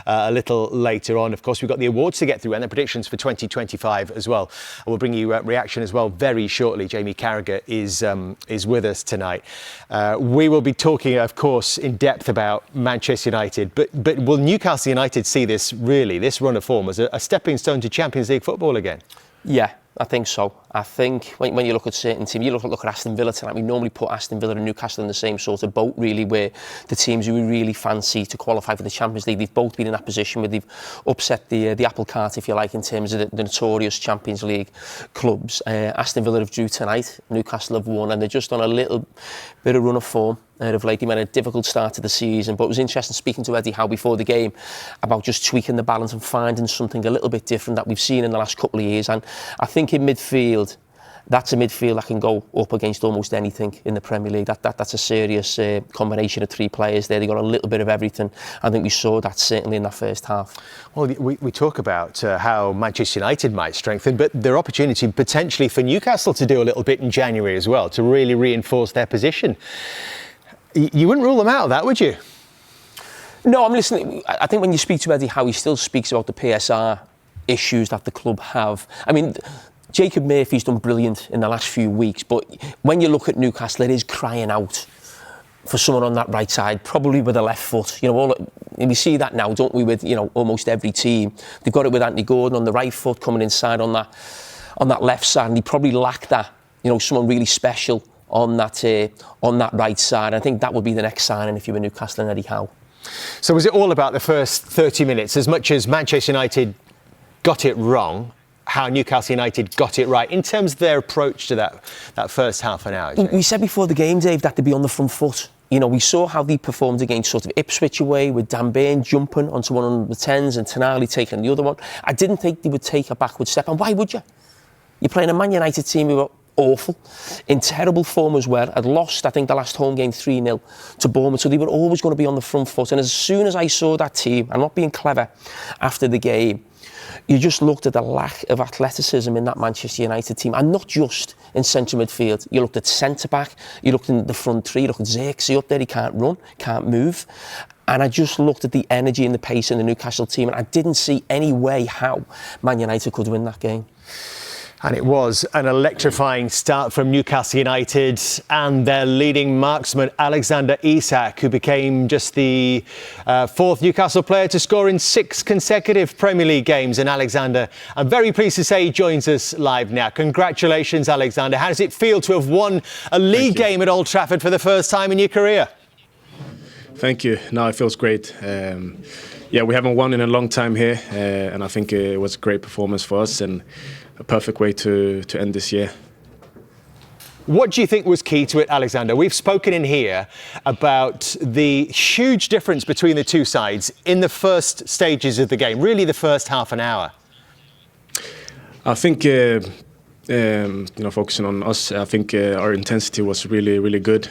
a little later on. Of course, we've got the awards to get through and the predictions for 2025 as well. We'll bring you reaction as well very shortly. Jamie Carragher is with us tonight. We will be talking, of course, in depth about Manchester United, but will Newcastle United see this run of form as a stepping stone to Champions League football again? Yeah, I think so. I think when you look at certain teams, you look at Aston Villa tonight, we normally put Aston Villa and Newcastle in the same sort of boat, really, where the teams who we really fancy to qualify for the Champions League, they've both been in that position where they've upset the apple cart, if you like, in terms of the notorious Champions League clubs. Aston Villa have drew tonight, Newcastle have won, and they're just on a little bit of run of form. Of late, they had a difficult start to the season, but it was interesting speaking to Eddie Howe before the game about just tweaking the balance and finding something a little bit different that we've seen in the last couple of years. And I think in midfield, that's a midfield that can go up against almost anything in the Premier League. That's a serious combination of three players there. They got a little bit of everything. I think we saw that certainly in that first half. Well, we talk about how Manchester United might strengthen, but their opportunity potentially for Newcastle to do a little bit in January as well, to really reinforce their position. You wouldn't rule them out of that, would you? No, I'm listening. I think when you speak to Eddie Howe, he still speaks about the PSR issues that the club have. I mean, Jacob Murphy's done brilliant in the last few weeks, but when you look at Newcastle, it is crying out for someone on that right side, probably with a left foot. You know, and we see that now, don't we, with, you know, almost every team. They've got it with Anthony Gordon on the right foot, coming inside on that left side, and he probably lacked that, you know, someone really special on that right side. I think that would be the next signing if you were Newcastle and Eddie Howe. So was it all about the first 30 minutes? As much as Manchester United got it wrong, how Newcastle United got it right in terms of their approach to that first half an hour? We said before the game, Dave, that they'd be on the front foot. You know, we saw how they performed against sort of Ipswich away, with Dan Burn jumping onto one of the 10s and Tonali taking the other one. I didn't think they would take a backward step, and why would you? You're playing a Man United team who were awful, in terrible form as well. Had lost, I think, the last home game 3-0 to Bournemouth, so they were always going to be on the front foot. And as soon as I saw that team, I'm not being clever, after the game, you just looked at the lack of athleticism in that Manchester United team, and not just in central midfield. You looked at centre-back, you looked in the front three, you looked at Xerxes up there, he can't run, can't move. And I just looked at the energy and the pace in the Newcastle team, and I didn't see any way how Man United could win that game. And it was an electrifying start from Newcastle United and their leading marksman, Alexander Isak, who became just the fourth Newcastle player to score in 6 consecutive Premier League games. And Alexander, I'm very pleased to say he joins us live now. Congratulations, Alexander. How does it feel to have won a league game at Old Trafford for the first time in your career? Thank you. No, it feels great. Yeah, we haven't won in a long time here, and I think it was a great performance for us and a perfect way to end this year. What do you think was key to it, Alexander? We've spoken in here about the huge difference between the two sides in the first stages of the game, really the first half an hour. I think, focusing on us, I think our intensity was really, really good.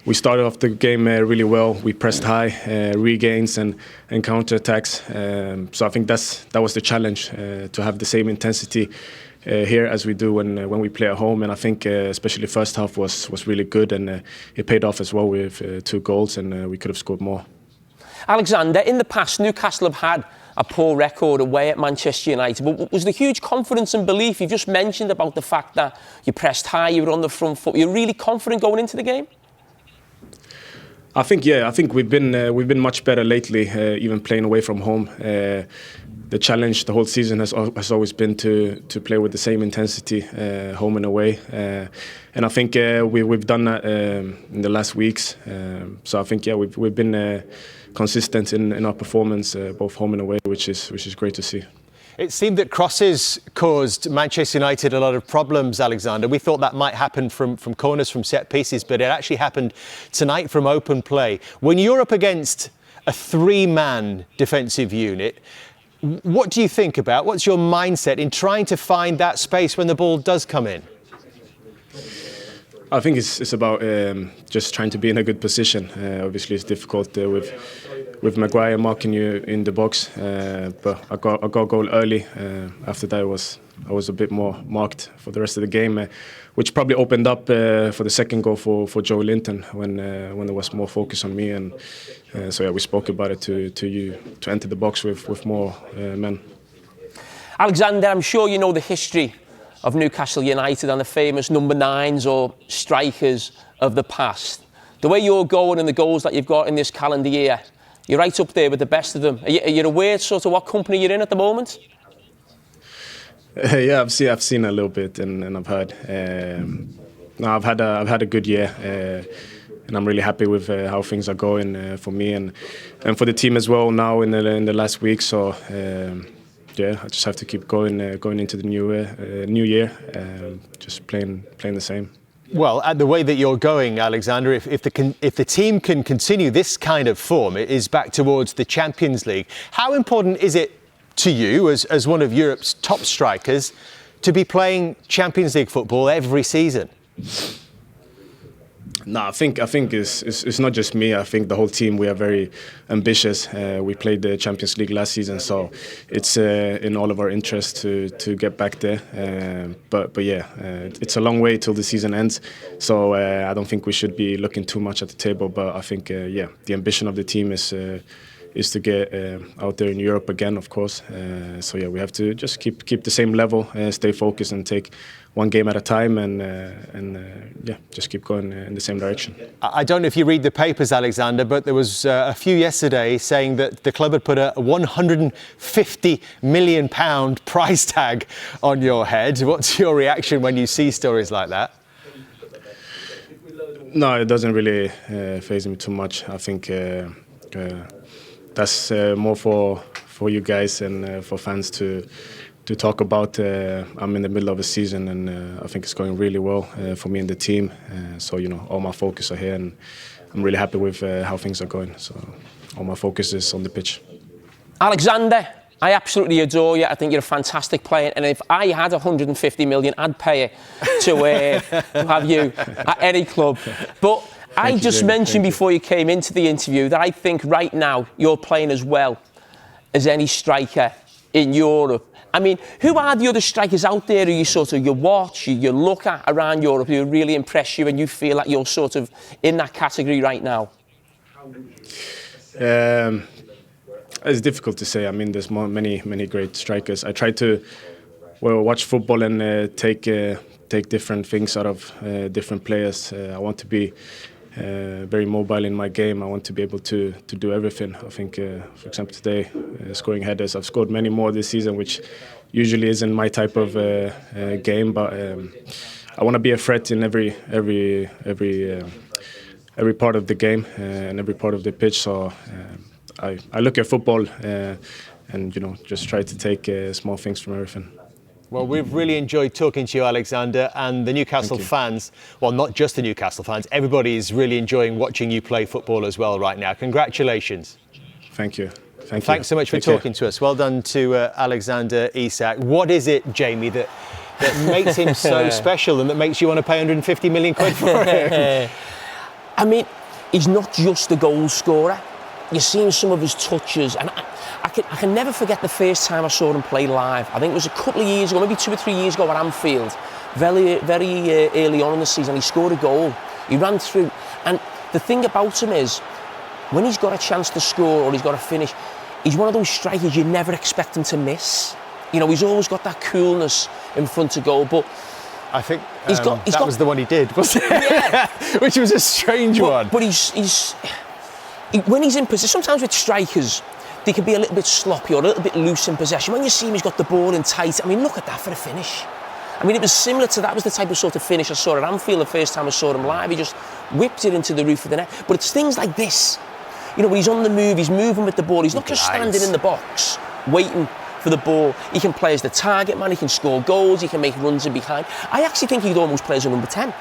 We started off the game really well. We pressed high, regains and counter-attacks. So I think that was the challenge, to have the same intensity here as we do when we play at home. And I think especially the first half was really good, and it paid off as well with 2 goals, and we could have scored more. Alexander, in the past, Newcastle have had a poor record away at Manchester United. But was the huge confidence and belief you just mentioned about the fact that you pressed high, you were on the front foot, you're really confident going into the game? I think we've been much better lately, even playing away from home. The challenge the whole season has always been to play with the same intensity, home and away. And I think we've done that in the last weeks. So I think we've been consistent in our performance, both home and away, which is great to see. It seemed that crosses caused Manchester United a lot of problems, Alexander. We thought that might happen from corners, from set pieces, but it actually happened tonight from open play. When you're up against a 3-man defensive unit, what do you think about? What's your mindset in trying to find that space when the ball does come in? I think it's about just trying to be in a good position. Obviously, it's difficult with Maguire marking you in the box, but I got a goal early. After that, it was I was a bit more marked for the rest of the game, which probably opened up for the second goal for Joe Linton when there was more focus on me. And so yeah, we spoke about it to enter the box with more men. Alexander, I'm sure you know the history of Newcastle United and the famous number 9s or strikers of the past. The way you're going and the goals that you've got in this calendar year, you're right up there with the best of them. Are you aware sort of what company you're in at the moment? Yeah, I've seen a little bit, and I've heard. No, I've had a good year, and I'm really happy with how things are going for me and for the team as well now in the last week. So yeah, I just have to keep going into the new year, just playing the same. Well, at the way that you're going, Alexander, if the team can continue this kind of form, it is back towards the Champions League. How important is it to you, as one of Europe's top strikers, to be playing Champions League football every season? No, I think it's not just me. I think the whole team, we are very ambitious. We played the Champions League last season, so it's in all of our interest to get back there. But yeah, it's a long way till the season ends. So I don't think we should be looking too much at the table. But I think yeah, the ambition of the team is to get out there in Europe again, of course. So yeah, we have to just keep the same level, stay focused, and take one game at a time, and yeah, just keep going in the same direction. I don't know if you read the papers, Alexander, but there was a few yesterday saying that the club had put a £150 million price tag on your head. What's your reaction when you see stories like that? No, it doesn't really faze me too much. I think that's more for you guys and for fans to talk about. I'm in the middle of a season, and I think it's going really well for me and the team. So you know, all my focus are here, and I'm really happy with how things are going. So all my focus is on the pitch. Alexander, I absolutely adore you. I think you're a fantastic player, and if I had 150 million, I'd pay it to have you at any club. But I just mentioned before you came into the interview that I think right now you're playing as well as any striker in Europe. I mean, who are the other strikers out there who you watch, you look at around Europe who really impress you and you feel like you're sort of in that category right now? It's difficult to say. I mean, there's many great strikers. I try to watch football and take different things out of different players. I want to be very mobile in my game. I want to be able to do everything. I think, for example, today, scoring headers. I've scored many more this season, which usually isn't my type of game. But I want to be a threat in every part of the game and every part of the pitch. So I look at football and just try to take small things from everything. Well, we've really enjoyed talking to you, Alexander, and the Newcastle fans, well, not just the Newcastle fans, everybody is really enjoying watching you play football as well right now. Congratulations. Thank you. Thanks so much for talking to us. Well done to Alexander Isak. What is it, Jamie, that makes him so special and that makes you want to pay 150 million quid for him? I mean, he's not just a goal scorer. You've seen some of his touches, and I can never forget the first time I saw him play live. I think it was a couple of years ago, maybe 2 or 3 years ago at Anfield. Very early on in the season, he scored a goal. He ran through, and the thing about him is, when he's got a chance to score or he's got a finish, he's one of those strikers you never expect him to miss. You know, he's always got that coolness in front of goal, but I think that was the one he did, wasn't it? Yeah. Which was a strange one. But when he's in possession, sometimes with strikers, they can be a little bit sloppy or a little bit loose in possession. When you see him, he's got the ball in tight. I mean, look at that for a finish. I mean, it was similar to that. Was the type of sort of finish I saw at Anfield the first time I saw him live. He just whipped it into the roof of the net. But it's things like this. You know, when he's on the move, he's moving with the ball. He's not just standing in the box, waiting for the ball. He can play as the target man. He can score goals. He can make runs in behind. I actually think he could almost play as a number 10.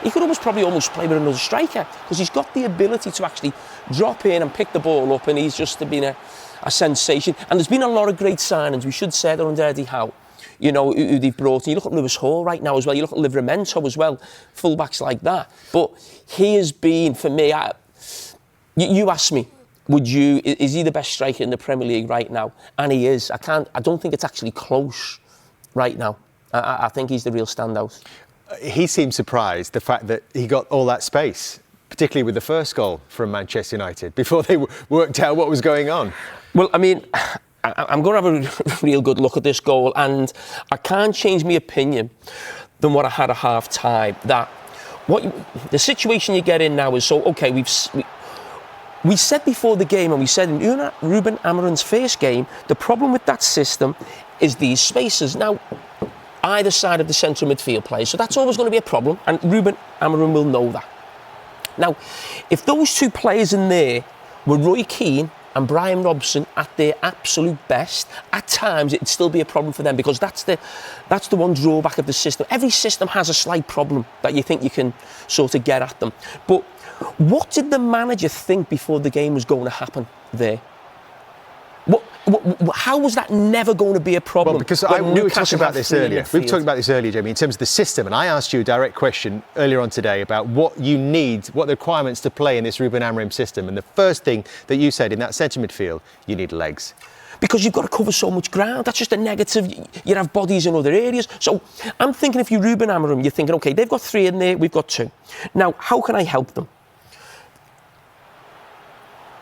He could probably almost play with another striker because he's got the ability to actually drop in and pick the ball up, and he's just been a sensation. And there's been a lot of great signings, we should say, that under Eddie Howe, you know, who they've brought in. You look at Lewis Hall right now as well. You look at Livramento as well, fullbacks like that. But he has been, for me, you asked me, is he the best striker in the Premier League right now? And he is. I don't think it's actually close right now. I think he's the real standout. He seemed surprised, the fact that he got all that space, particularly with the first goal from Manchester United, before they worked out what was going on. Well, I mean, I'm going to have a real good look at this goal, and I can't change my opinion than what I had at half-time, that the situation you get in now is so, OK, we said before the game, and we said in Ruben Amorim's first game, the problem with that system is these spaces. Now, either side of the central midfield plays, so that's always going to be a problem, and Ruben Amorim will know that. Now, if those two players in there were Roy Keane and Brian Robson at their absolute best, at times it'd still be a problem for them, because that's the one drawback of the system. Every system has a slight problem that you think you can sort of get at them. But what did the manager think before the game was going to happen there? How was that never going to be a problem? Well, because we were talking about this earlier. We were talking about this earlier, Jamie, in terms of the system. And I asked you a direct question earlier on today about what you need, what the requirements to play in this Ruben Amorim system. And the first thing that you said in that centre midfield, you need legs. Because you've got to cover so much ground. That's just a negative. You have bodies in other areas. So I'm thinking, if you're Ruben Amorim, you're thinking, OK, they've got 3 in there, we've got 2. Now, how can I help them?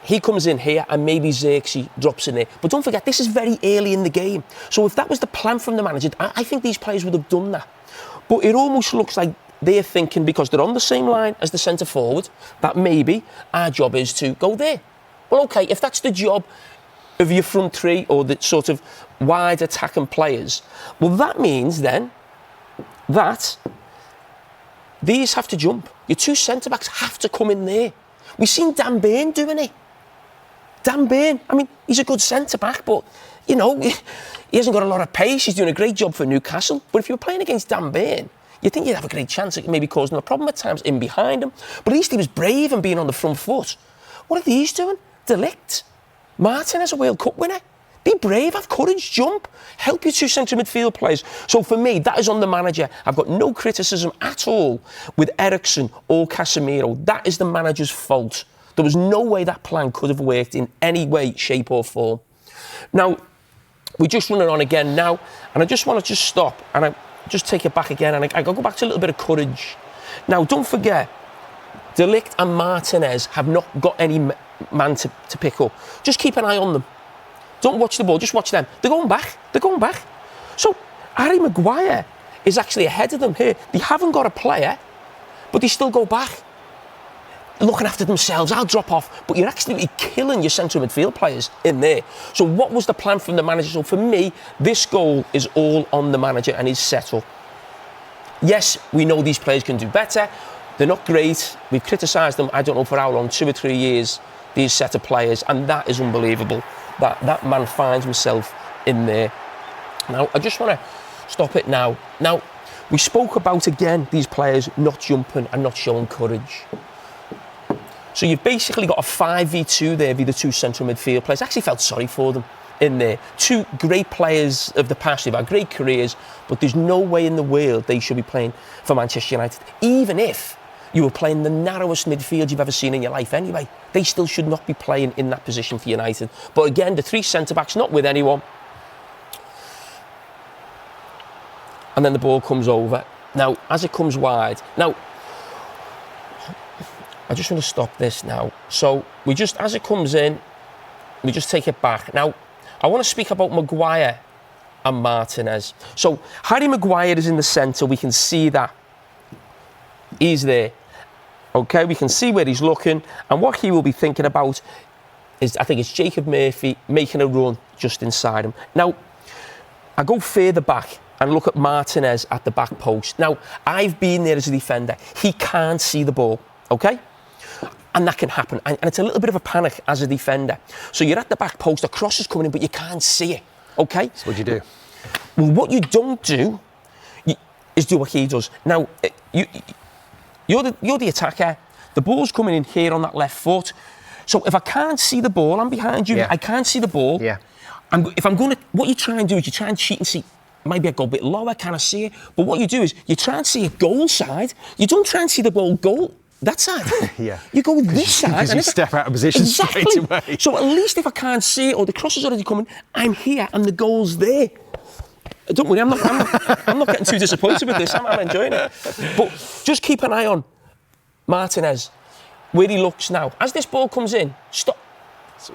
He comes in here and maybe Xerxes drops in there. But don't forget, this is very early in the game. So if that was the plan from the manager, I think these players would have done that. But it almost looks like they're thinking, because they're on the same line as the centre forward, that maybe our job is to go there. Well, OK, if that's the job of your front 3 or the sort of wide attacking players, well, that means then that these have to jump. Your 2 centre-backs have to come in there. We've seen Dan Burn doing it. Dan Burn, I mean, he's a good centre-back, but, you know, he hasn't got a lot of pace. He's doing a great job for Newcastle. But if you were playing against Dan Burn, you'd think you'd have a great chance at maybe causing a problem at times in behind him. But at least he was brave and being on the front foot. What are these doing? De Ligt, Martinez, a World Cup winner. Be brave, have courage, jump, help your 2 central midfield players. So for me, that is on the manager. I've got no criticism at all with Eriksen or Casemiro. That is the manager's fault. There was no way that plan could have worked in any way, shape or form. Now, we're just running on again now, and I just want to just stop and I just take it back again, and I go back to a little bit of courage. Now, don't forget, De Ligt and Martinez have not got any man to pick up. Just keep an eye on them. Don't watch the ball, just watch them. They're going back. They're going back. So Harry Maguire is actually ahead of them here. They haven't got a player, but they still go back. Looking after themselves, I'll drop off. But you're actually killing your central midfield players in there. So what was the plan from the manager? So for me, this goal is all on the manager and his setup. Yes, we know these players can do better. They're not great. We've criticised them, I don't know for how long, 2 or 3 years, these set of players. And that is unbelievable. That man finds himself in there. Now, I just want to stop it now. Now, we spoke about, again, these players not jumping and not showing courage. So you've basically got a 5v2 there with the 2 central midfield players. I actually felt sorry for them in there. 2 great players of the past. They've had great careers, but there's no way in the world they should be playing for Manchester United. Even if you were playing the narrowest midfield you've ever seen in your life anyway, they still should not be playing in that position for United. But again, the 3 centre-backs, not with anyone. And then the ball comes over. Now, as it comes wide, now, I just want to stop this now. So we just, as it comes in, we just take it back. Now, I want to speak about Maguire and Martinez. So Harry Maguire is in the centre. We can see that. He's there. OK, we can see where he's looking. And what he will be thinking about is, I think it's Jacob Murphy making a run just inside him. Now, I go further back and look at Martinez at the back post. Now, I've been there as a defender. He can't see the ball, OK? And that can happen. And it's a little bit of a panic as a defender. So you're at the back post, the cross is coming in, but you can't see it, OK? So what do you do? Well, what you don't do is do what he does. Now, you're the attacker. The ball's coming in here on that left foot. So if I can't see the ball, I'm behind you. Yeah. I can't see the ball. Yeah. And if I'm going to, what you try and do is you try and cheat and see, maybe I go a bit lower, can I see it? But what you do is you try and see it goal side. You don't try and see the ball goal that side. Yeah. You go this side. Because you step out of position straight away. So at least if I can't see it or the cross is already coming, I'm here and the goal's there. Don't worry, I'm not getting too disappointed with this. I'm enjoying it. But just keep an eye on Martinez, where he looks now. As this ball comes in, stop. So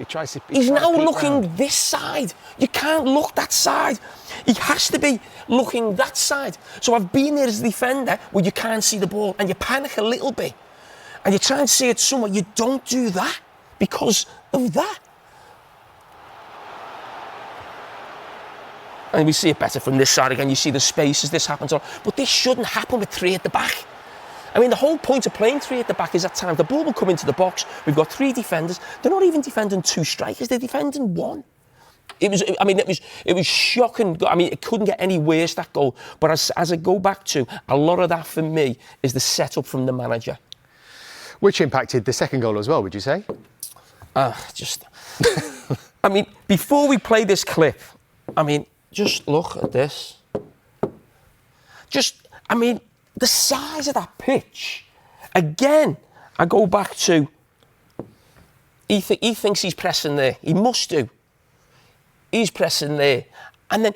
He's now looking this side. You can't look that side. He has to be looking that side. So I've been there as a defender where you can't see the ball and you panic a little bit and you try and see it somewhere. You don't do that because of that. And we see it better from this side again. You see the spaces this happens on. But this shouldn't happen with 3 at the back. I mean, the whole point of playing 3 at the back is at times the ball will come into the box. We've got 3 defenders. They're not even defending 2 strikers. They're defending 1. It was shocking. I mean, it couldn't get any worse, that goal. But as I go back to, a lot of that for me is the setup from the manager. Which impacted the second goal as well, would you say? I mean, before we play this clip, I mean, just look at this. The size of that pitch. Again, I go back to, he thinks he's pressing there. He must do. He's pressing there. And then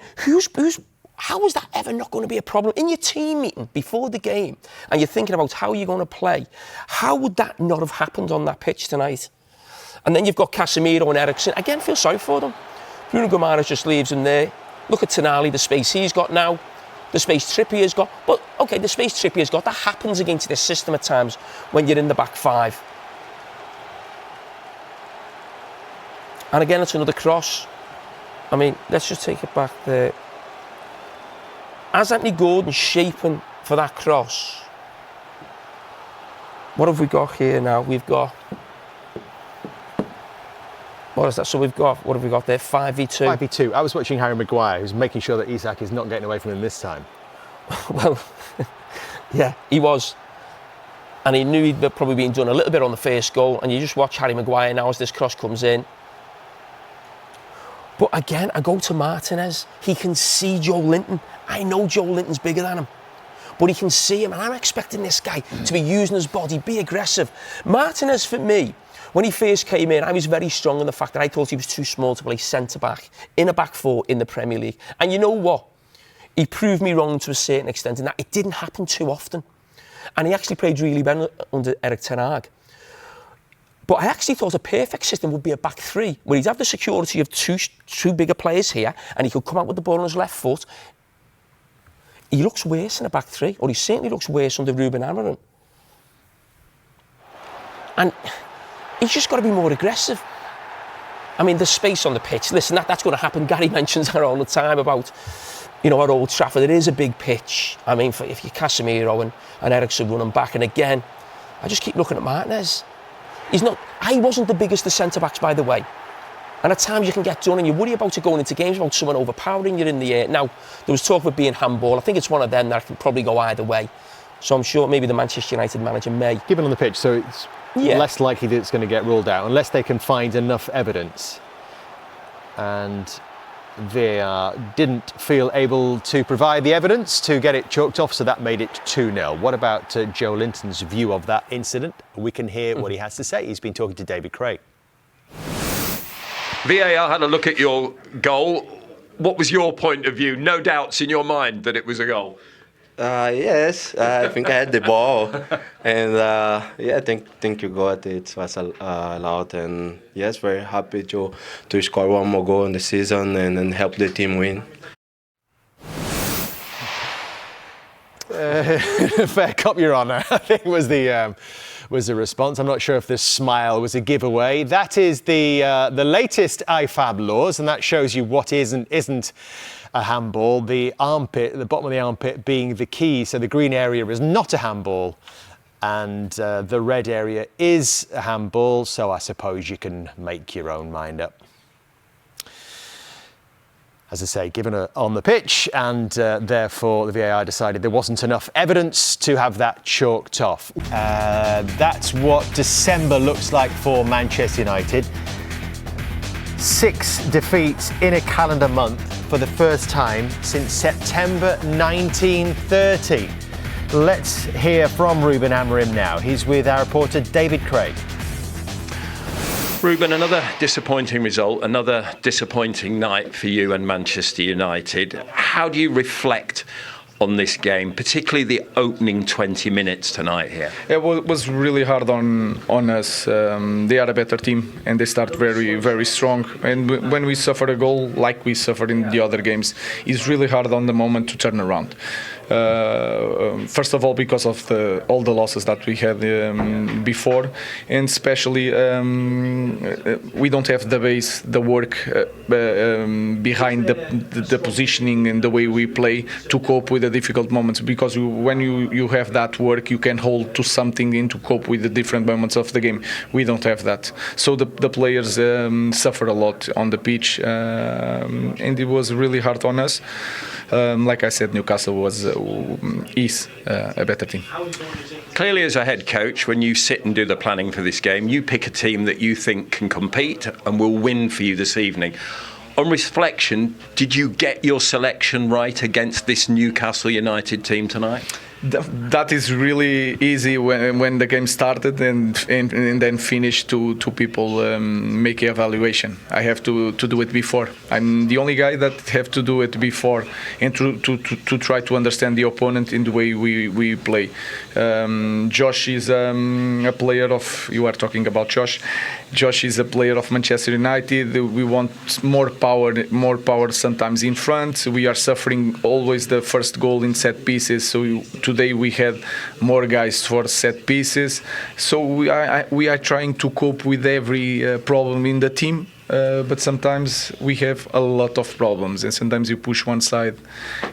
how is that ever not going to be a problem? In your team meeting before the game, and you're thinking about how you're going to play, how would that not have happened on that pitch tonight? And then you've got Casemiro and Eriksen. Again, feel sorry for them. Bruno Guimaraes just leaves him there. Look at Tonali, the space he's got now. The space Trippier's got. But, OK, the space Trippier's got, that happens against this system at times when you're in the back 5. And again, it's another cross. I mean, let's just take it back there. As Anthony Gordon's shaping for that cross, what have we got here now? We've got... What is that? So we've got, what have we got there? 5v2. 5v2. I was watching Harry Maguire, who's making sure that Isak is not getting away from him this time. Well, yeah, he was. And he knew he'd probably been done a little bit on the first goal. And you just watch Harry Maguire now as this cross comes in. But again, I go to Martinez. He can see Joe Linton. I know Joe Linton's bigger than him. But he can see him. And I'm expecting this guy to be using his body, be aggressive. Martinez, for me, when he first came in, I was very strong on the fact that I thought he was too small to play centre-back in a back 4 in the Premier League. And you know what? He proved me wrong to a certain extent in that it didn't happen too often. And he actually played really well under Erik ten Hag. But I actually thought a perfect system would be a back 3, where he'd have the security of two bigger players here, and he could come out with the ball on his left foot. He looks worse in a back 3, or he certainly looks worse under Ruben Amorim. And he's just got to be more aggressive. I mean, the space on the pitch, listen, that's going to happen. Gary mentions that all the time about, at Old Trafford, it is a big pitch. I mean, if you're Casemiro and Eriksen running back, and again, I just keep looking at Martinez. I wasn't the biggest of centre-backs, by the way. And at times you can get done and you worry about it going into games, about someone overpowering you in the air. Now, there was talk of it being handball. I think it's one of them that can probably go either way. So I'm sure maybe the Manchester United manager may. Given on the pitch, so it's less likely that it's going to get ruled out, unless they can find enough evidence. And VAR didn't feel able to provide the evidence to get it chalked off, so that made it 2-0. What about Joe Linton's view of that incident? We can hear what he has to say. He's been talking to David Craig. VAR had a look at your goal. What was your point of view? No doubts in your mind that it was a goal? Yes, I think I had the ball, and I think you got it. It was allowed, and yes, very happy to score one more goal in the season and help the team win. Fair cop, Your Honour, I think was the response. I'm not sure if this smile was a giveaway. That is the latest IFAB laws, and that shows you what is and isn't a handball. The armpit, the bottom of the armpit being the key. So the green area is not a handball, and the red area is a handball. So I suppose you can make your own mind up. As I say, given on the pitch, and therefore the VAR decided there wasn't enough evidence to have that chalked off. That's what December looks like for Manchester United. 6 defeats in a calendar month for the first time since September 1930. Let's hear from Ruben Amorim now. He's with our reporter David Craig. Ruben, another disappointing result, another disappointing night for you and Manchester United. How do you reflect on this game, particularly the opening 20 minutes tonight here? It was really hard on us. They are a better team and they start very, very strong. And when we suffer a goal like we suffered in the other games, it's really hard on the moment to turn around. First of all, because of all the losses that we had before, and especially we don't have the base, the work behind the positioning and the way we play to cope with the difficult moments. Because when you have that work, you can hold to something and to cope with the different moments of the game. We don't have that, so the players suffer a lot on the pitch, and it was really hard on us. Like I said, Newcastle is a better team. Clearly, as a head coach, when you sit and do the planning for this game, you pick a team that you think can compete and will win for you this evening. On reflection, did you get your selection right against this Newcastle United team tonight? That is really easy when the game started and then finished to people make evaluation. I have to do it before. I'm the only guy that have to do it before and to try to understand the opponent in the way we play. Josh is a player of, you are talking about Josh. Josh is a player of Manchester United. We want more power sometimes in front. We are suffering always the first goal in set pieces. So today we had more guys for set pieces. So we are trying to cope with every problem in the team. But sometimes we have a lot of problems, and sometimes you push one side,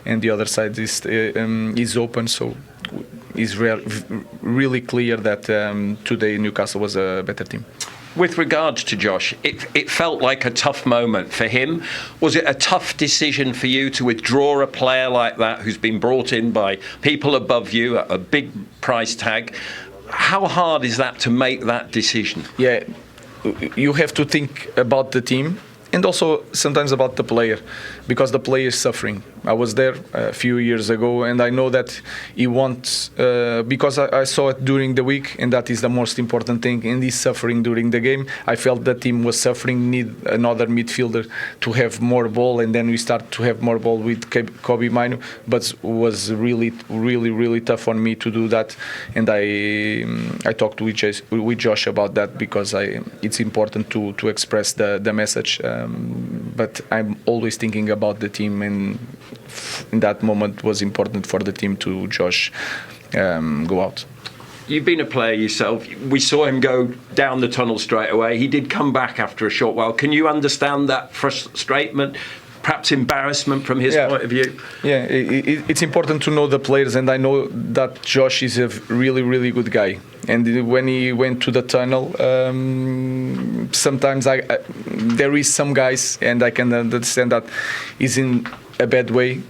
and the other side is open. So it's really clear that today Newcastle was a better team. With regards to Josh, it felt like a tough moment for him. Was it a tough decision for you to withdraw a player like that who's been brought in by people above you at a big price tag? How hard is that to make that decision? Yeah, you have to think about the team and also sometimes about the player, because the player is suffering. I was there a few years ago, and I know that he wants, because I saw it during the week, and that is the most important thing, and he's suffering during the game. I felt the team was suffering, need another midfielder to have more ball, and then we start to have more ball with Kobe Mainu, but it was really tough on me to do that, and I talked with Josh about that, because it's important to express the message, but I'm always thinking about the team, and in that moment was important for the team to Josh go out. You've been a player yourself. We saw him go down the tunnel straight away. He did come back after a short while. Can you understand that frustration, perhaps embarrassment from his point of view? Yeah, it's important to know the players, and I know that Josh is a really good guy. And when he went to the tunnel, sometimes there is some guys, and I can understand that he's in a bad way,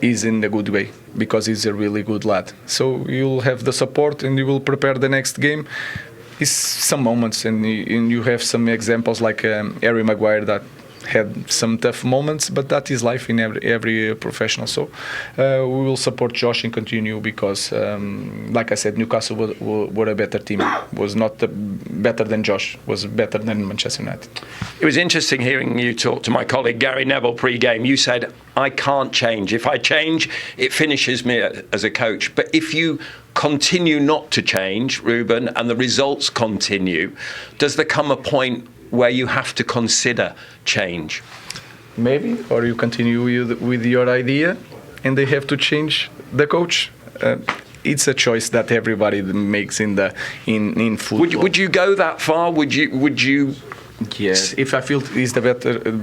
he's in a good way, because he's a really good lad. So you'll have the support and you will prepare the next game. It's some moments, and you have some examples like Harry Maguire that had some tough moments, but that is life in every professional. So we will support Josh and continue, because like I said, Newcastle were a better team. Was not better than Josh, was better than Manchester United. It was interesting hearing you talk to my colleague Gary Neville pre-game. You said, I can't change. If I change, it finishes me as a coach. But if you continue not to change, Ruben, and the results continue, does there come a point where you have to consider change? Maybe, or you continue with your idea and they have to change the coach. It's a choice that everybody makes in football. Would you go that far? Would you? Yes, if I feel it's the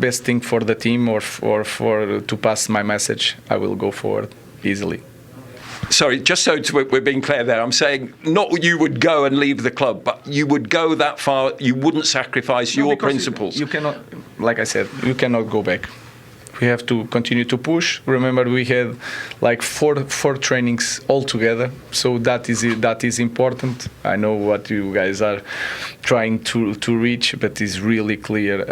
best thing for the team or for to pass my message, I will go forward easily. Sorry, just so we're being clear there, I'm saying not you would go and leave the club, but you would go that far, you wouldn't sacrifice your principles. You cannot, like I said, you cannot go back. We have to continue to push. Remember, we had like four trainings all together, so that is important. I know what you guys are trying to reach, but it's really clear.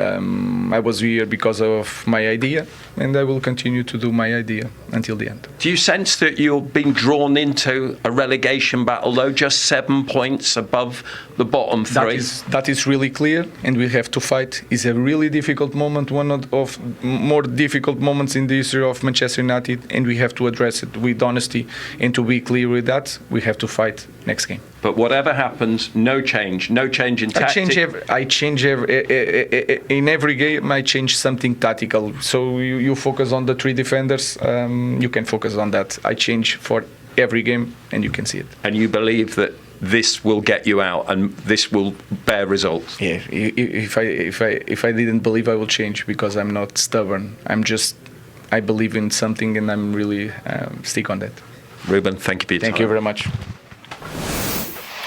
I was here because of my idea, and I will continue to do my idea until the end. Do you sense that you're being drawn into a relegation battle, though, just 7 points above the bottom three? That is really clear, and we have to fight. It's a really difficult moment, one of more difficult moments in the history of Manchester United, and we have to address it with honesty. And to be clear with that, we have to fight next game. But whatever happens, no change in tactics. In every game I change something tactical. So you focus on the three defenders, you can focus on that. I change for every game, and you can see it. And you believe that this will get you out and this will bear results? Yeah. If I didn't believe, I will change, because I'm not stubborn. I believe in something, and I'm really stick on that. Ruben, thank you for your time. Thank you very much.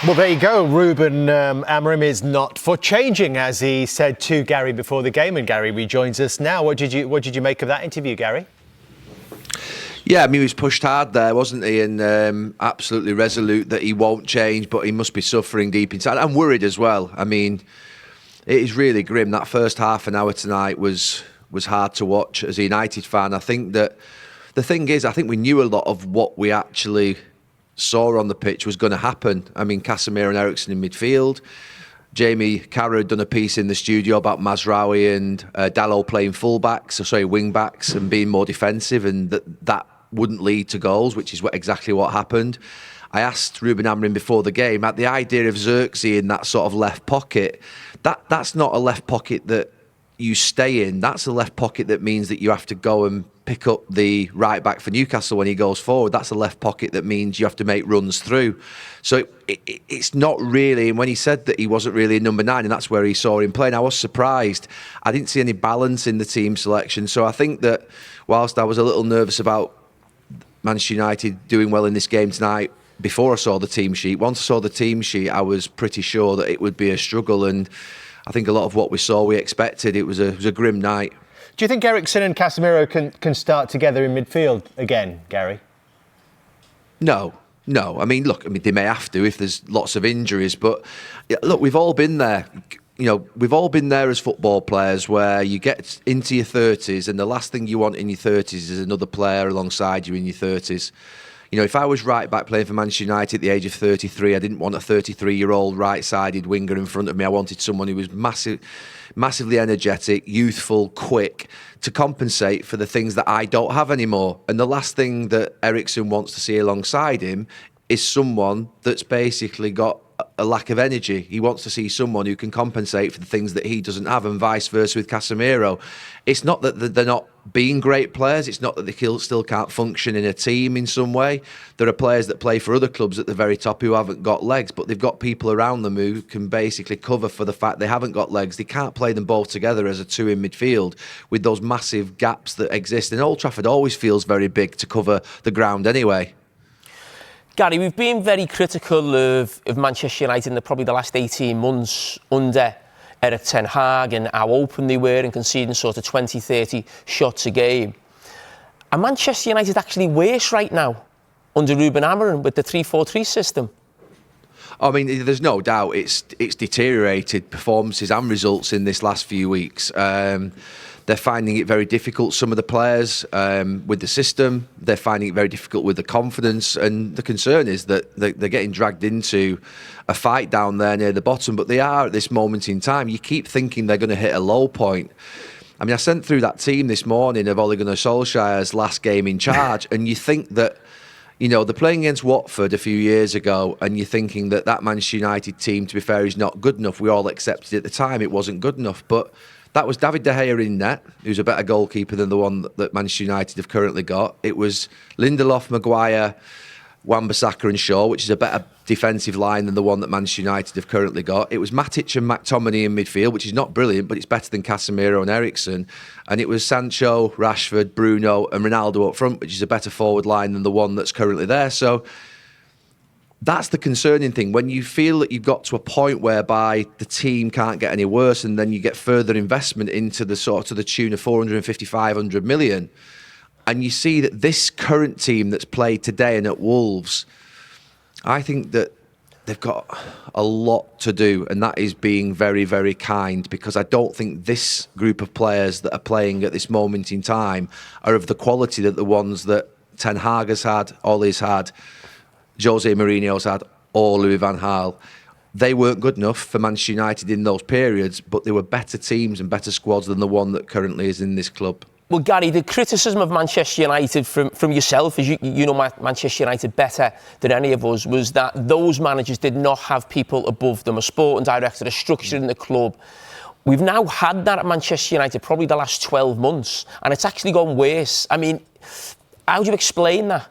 Well, there you go. Ruben Amorim is not for changing, as he said to Gary before the game, and Gary rejoins us now. What did you make of that interview, Gary? Yeah, I mean, he was pushed hard there, wasn't he? And absolutely resolute that he won't change, but he must be suffering deep inside. I'm worried as well. I mean, it is really grim. That first half an hour tonight was hard to watch as a United fan. I think that the thing is, I think we knew a lot of what we actually saw on the pitch was going to happen. I mean, Casemiro and Eriksen in midfield. Jamie Carragher had done a piece in the studio about Mazraoui and Dalot playing wing backs and being more defensive, and that wouldn't lead to goals, which is exactly what happened. I asked Ruben Amorim before the game at the idea of Xerxes in that sort of left pocket. That's not a left pocket that you stay in. That's a left pocket that means that you have to go and pick up the right back for Newcastle when he goes forward. That's a left pocket that means you have to make runs through. So it's not really, and when he said that he wasn't really a number 9, and that's where he saw him playing, I was surprised. I didn't see any balance in the team selection. So I think that whilst I was a little nervous about Manchester United doing well in this game tonight, before I saw the team sheet, once I saw the team sheet, I was pretty sure that it would be a struggle, and I think a lot of what we saw, we expected. It was a grim night. Do you think Eriksen and Casemiro can start together in midfield again, Gary? No. I mean, look, they may have to if there's lots of injuries, but look, we've all been there. You know, we've all been there as football players where you get into your 30s and the last thing you want in your 30s is another player alongside you in your 30s. You know, if I was right back playing for Manchester United at the age of 33, I didn't want a 33-year-old right-sided winger in front of me. I wanted someone who was massively energetic, youthful, quick, to compensate for the things that I don't have anymore. And the last thing that Eriksen wants to see alongside him is someone that's basically got a lack of energy. He wants to see someone who can compensate for the things that he doesn't have, and vice versa with Casemiro. It's not that they're not being great players. It's not that they still can't function in a team in some way. There are players that play for other clubs at the very top who haven't got legs, but they've got people around them who can basically cover for the fact they haven't got legs. They can't play them both together as a two in midfield with those massive gaps that exist. And Old Trafford always feels very big to cover the ground anyway. Gary, we've been very critical of Manchester United in probably the last 18 months under Erik ten Hag and how open they were and conceding sort of 20, 30 shots a game. Are Manchester United actually worse right now under Ruben Amorim with the 3-4-3 system? I mean, there's no doubt it's deteriorated performances and results in this last few weeks. They're finding it very difficult, some of the players, with the system. They're finding it very difficult with the confidence. And the concern is that they're getting dragged into a fight down there near the bottom. But they are at this moment in time. You keep thinking they're going to hit a low point. I mean, I sent through that team this morning of Ole Gunnar Solskjaer's last game in charge. And you think that, you know, they're playing against Watford a few years ago, and you're thinking that Manchester United team, to be fair, is not good enough. We all accepted at the time it wasn't good enough. But that was David De Gea in net, who's a better goalkeeper than the one that Manchester United have currently got. It was Lindelof, Maguire, Wan-Bissaka and Shaw, which is a better defensive line than the one that Manchester United have currently got. It was Matic and McTominay in midfield, which is not brilliant, but it's better than Casemiro and Eriksen. And it was Sancho, Rashford, Bruno and Ronaldo up front, which is a better forward line than the one that's currently there. So that's the concerning thing. When you feel that you've got to a point whereby the team can't get any worse, and then you get further investment into the sort of the tune of 450, 500 million, and you see that this current team that's played today and at Wolves, I think that they've got a lot to do, and that is being very, very kind, because I don't think this group of players that are playing at this moment in time are of the quality that the ones that Ten Hag has had, Ole's had, Jose Mourinho's had, or Louis van Gaal. They weren't good enough for Manchester United in those periods, but they were better teams and better squads than the one that currently is in this club. Well, Gary, the criticism of Manchester United from yourself, as you know Manchester United better than any of us, was that those managers did not have people above them, a sporting director, a structure in the club. We've now had that at Manchester United probably the last 12 months, and it's actually gone worse. I mean, how do you explain that?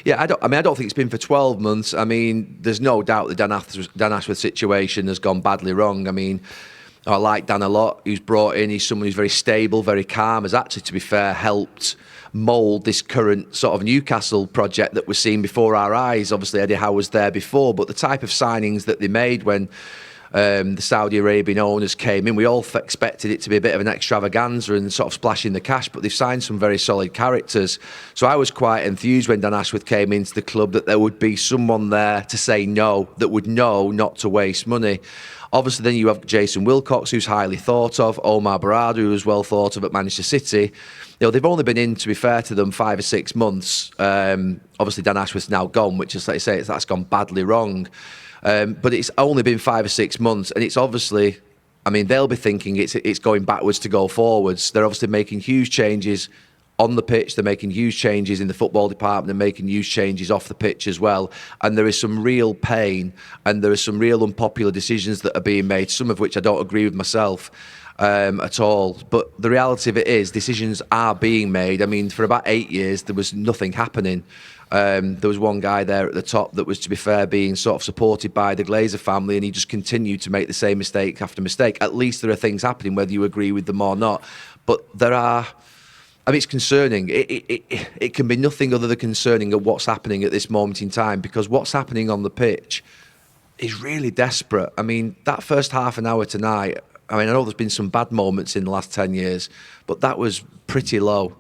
Yeah, I don't think it's been for 12 months. I mean, there's no doubt the Dan Ashworth situation has gone badly wrong. I mean, I like Dan a lot. He's brought in, he's someone who's very stable, very calm, has actually, to be fair, helped mould this current sort of Newcastle project that we're seeing before our eyes. Obviously, Eddie Howe was there before, but the type of signings that they made when the Saudi Arabian owners came in, we all expected it to be a bit of an extravaganza and sort of splashing the cash, but they've signed some very solid characters. So I was quite enthused when Dan Ashworth came into the club that there would be someone there to say no, that would know not to waste money. Obviously, then you have Jason Wilcox, who's highly thought of, Omar Barada, who was well thought of at Manchester City. You know, they've only been in, to be fair to them, 5 or 6 months. Obviously, Dan Ashworth's now gone, which is, like I say, that's gone badly wrong. But it's only been 5 or 6 months, and it's obviously, I mean, they'll be thinking it's going backwards to go forwards. They're obviously making huge changes on the pitch, they're making huge changes in the football department, they're making huge changes off the pitch as well. And there is some real pain, and there are some real unpopular decisions that are being made, some of which I don't agree with myself at all. But the reality of it is, decisions are being made. I mean, for about 8 years, there was nothing happening. There was one guy there at the top that was, to be fair, being sort of supported by the Glazer family, and he just continued to make the same mistake after mistake. At least there are things happening, whether you agree with them or not. But there are, I mean, it's concerning. It can be nothing other than concerning at what's happening at this moment in time, because what's happening on the pitch is really desperate. I mean, that first half an hour tonight, I mean, I know there's been some bad moments in the last 10 years, but that was pretty low.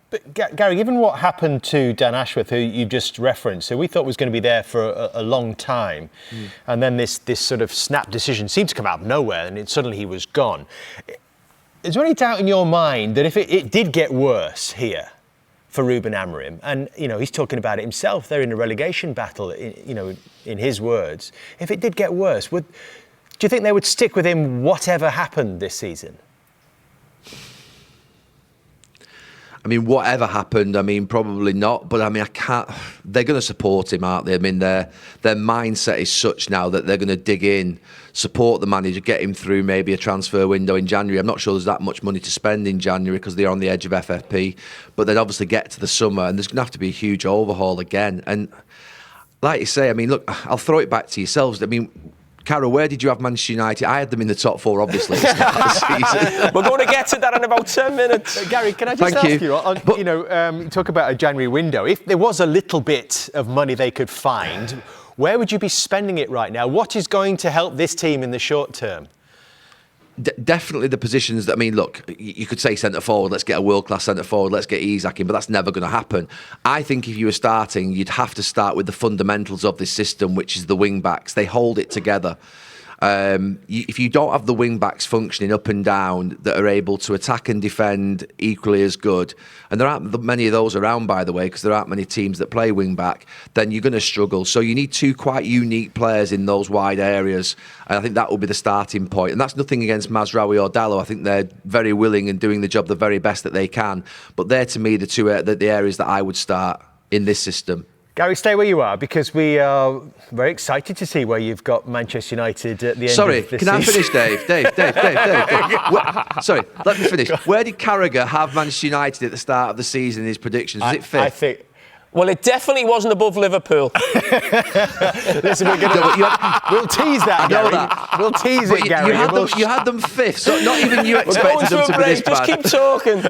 But Gary, given what happened to Dan Ashworth, who you just referenced, so we thought was going to be there for a long time, and then this sort of snap decision seemed to come out of nowhere, and suddenly he was gone. Is there any doubt in your mind that if it did get worse here for Ruben Amorim, and he's talking about it himself, they're in a relegation battle, in his words, if it did get worse, do you think they would stick with him whatever happened this season? I mean, whatever happened, I mean, probably not. But I mean, they're going to support him, aren't they? I mean, their mindset is such now that they're going to dig in, support the manager, get him through maybe a transfer window in January. I'm not sure there's that much money to spend in January because they're on the edge of FFP. But then obviously get to the summer, and there's going to have to be a huge overhaul again. And like you say, I mean, look, I'll throw it back to yourselves. I mean, Carol, where did you have Manchester United? I had them in the top 4, obviously. We're going to get to that in about 10 minutes. Gary, can I just ask you, talk about a January window. If there was a little bit of money they could find, where would you be spending it right now? What is going to help this team in the short term? Definitely the positions that, I mean, look, you could say centre forward, let's get a world-class centre forward, let's get Isak in, but that's never going to happen. I think if you were starting, you'd have to start with the fundamentals of this system, which is the wing-backs. They hold it together. If you don't have the wing-backs functioning up and down that are able to attack and defend equally as good, and there aren't many of those around, by the way, because there aren't many teams that play wing-back, then you're going to struggle. So you need 2 quite unique players in those wide areas, and I think that will be the starting point. And that's nothing against Mazraoui or Dalot. I think they're very willing and doing the job the very best that they can. But they're, to me, the areas that I would start in this system. Gary, stay where you are, because we are very excited to see where you've got Manchester United at the end of this season. Sorry, can I finish, Dave? Dave. Sorry, let me finish. Where did Carragher have Manchester United at the start of the season in his predictions? Was it 5th? I think... Well, it definitely wasn't above Liverpool. Listen, we'll tease that, Gary. That. We'll tease it, Gary. You had them 5th, so not even you expected them to be this bad. Just keep talking.